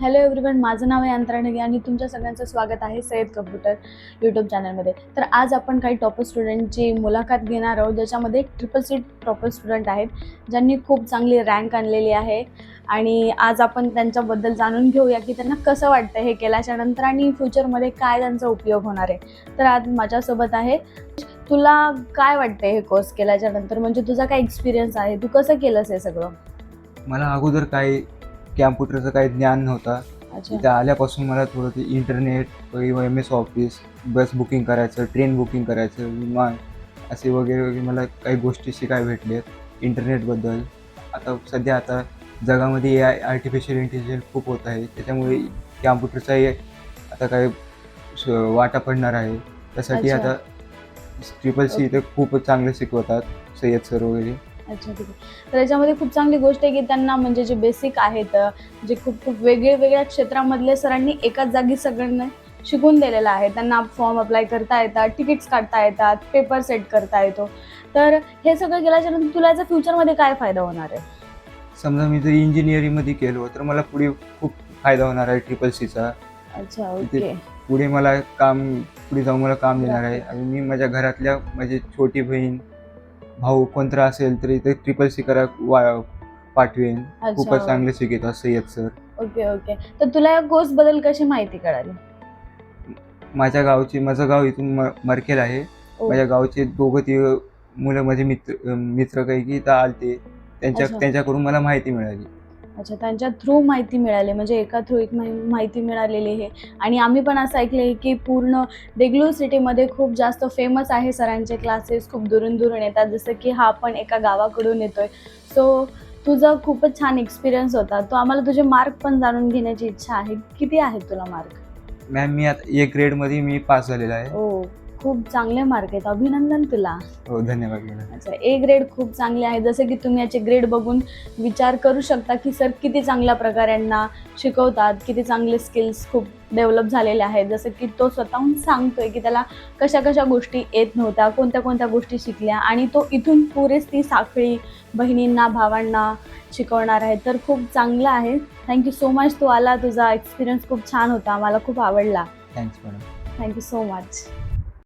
Hello everyone, माझं नाव आहे अंतराणगी आणि तुमच्या सगळ्यांचं स्वागत आहे सय्यद कम्प्युटर यूट्यूब चॅनलमध्ये. तर आज आपण काही टॉपर स्टुडंटची मुलाखत घेणार आहोत, ज्याच्यामध्ये CCC टॉपर स्टुडंट आहेत, ज्यांनी खूप चांगली रँक आणलेली आहे. आणि आज आपण त्यांच्याबद्दल जाणून घेऊया की त्यांना कसं वाटतं हे केल्याच्या नंतर आणि फ्युचरमध्ये काय त्यांचा उपयोग होणार आहे. तर आज माझ्यासोबत आहे. तुला काय वाटतं हे कोर्स केल्याच्या नंतर, म्हणजे तुझा काय एक्सपिरियन्स आहे, तू कसं केलंस हे सगळं? मला अगोदर काही कॅम्प्युटरचं काही ज्ञान नव्हतं. अच्छा इथं आल्यापासून मला थोडं ते इंटरनेट किंवा MS ऑफिस, बस बुकिंग करायचं, ट्रेन बुकिंग करायचं, विमान असे वगैरे वगैरे मला काही गोष्टी शिकायला भेटल्यात इंटरनेटबद्दल. आता जगामध्ये AI आर्टिफिशियल इंटेलिजन्स खूप होत आहे, त्याच्यामुळे कॅम्प्युटरचाही आता काही वाटा पडणार आहे. त्यासाठी अच्छा. आता CCC इथं खूप चांगलं शिकवतात, सय्यद सर वगैरे. अच्छा, ठीक आहे. तर याच्यामध्ये खूप चांगली गोष्ट आहे की त्यांना म्हणजे जे बेसिक आहेत, जे खूप खूप वेगवेगळ्या क्षेत्रामधले सरांनी एकाच जागी सगळ्यांना शिकवून दिलेलं आहे. त्यांना फॉर्म अप्लाय करता येतात, तिकीट्स काढता येतात, पेपर सेट करता येतो. तर हे सगळं केल्याच्यानंतर तुला याचा फ्युचरमध्ये काय फायदा होणार आहे? समजा मी जर इंजिनिअरिंगमध्ये केलो तर मला पुढे खूप फायदा होणार आहे CCCचा. अच्छा, तिथे ओके. पुढे पुढे जाऊन मला काम देणार आहे. आणि मी माझ्या घरातल्या माझी छोटी बहीण, भाऊ कोणतं असेल तर इथे CCC पाठवेन. अच्छा, खूपच चांगले शिकवतात सय्यद सर. Okay, okay. तर तुला या कोर्सबद्दल कशी माहिती कळाली? माझं गाव इथून मरखेल आहे. ओ, माझ्या गावचे दोघं तिघं मुलं माझे मित्र काही की इथं आलते. अच्छा. त्यांच्याकडून मला माहिती मिळाली. अच्छा, त्यांच्या थ्रू माहिती मिळाली, म्हणजे एका थ्रू एक माहिती मिळालेली आहे. आणि आम्ही पण असं ऐकलं आहे की पूर्ण देगलूर सिटीमध्ये खूप जास्त फेमस आहे सरांचे क्लासेस, खूप दुरून दुरून येतात. जसं की हा पण एका गावाकडून येतोय. सो तुझा खूपच छान एक्सपिरियन्स होता. तो आम्हाला तुझे मार्क पण जाणून घेण्याची इच्छा आहे. किती आहेत तुला मार्क? मॅम, मी आता A ग्रेडमध्ये मी पास झालेला आहे. ओ, खूप चांगले मार्क आहेत. अभिनंदन तुला. हो, धन्यवाद मॅडम. अच्छा, A ग्रेड खूप चांगले आहे. जसं की तुम्ही याचे ग्रेड बघून विचार करू शकता की सर किती चांगल्या प्रकारे यांना शिकवतात, किती चांगले स्किल्स खूप डेव्हलप झालेले आहेत. जसं की तो स्वतःहून सांगतोय की त्याला कशा कशा गोष्टी येत नव्हत्या, कोणत्या कोणत्या गोष्टी शिकल्या आणि तो इथून पुरेच ती साखळी बहिणींना, भावांना शिकवणार आहे. तर खूप चांगलं आहे. थँक्यू सो मच, तू आला. तुझा एक्सपिरियन्स खूप छान होता, मला खूप आवडला. Thanks madam. Thank you so much.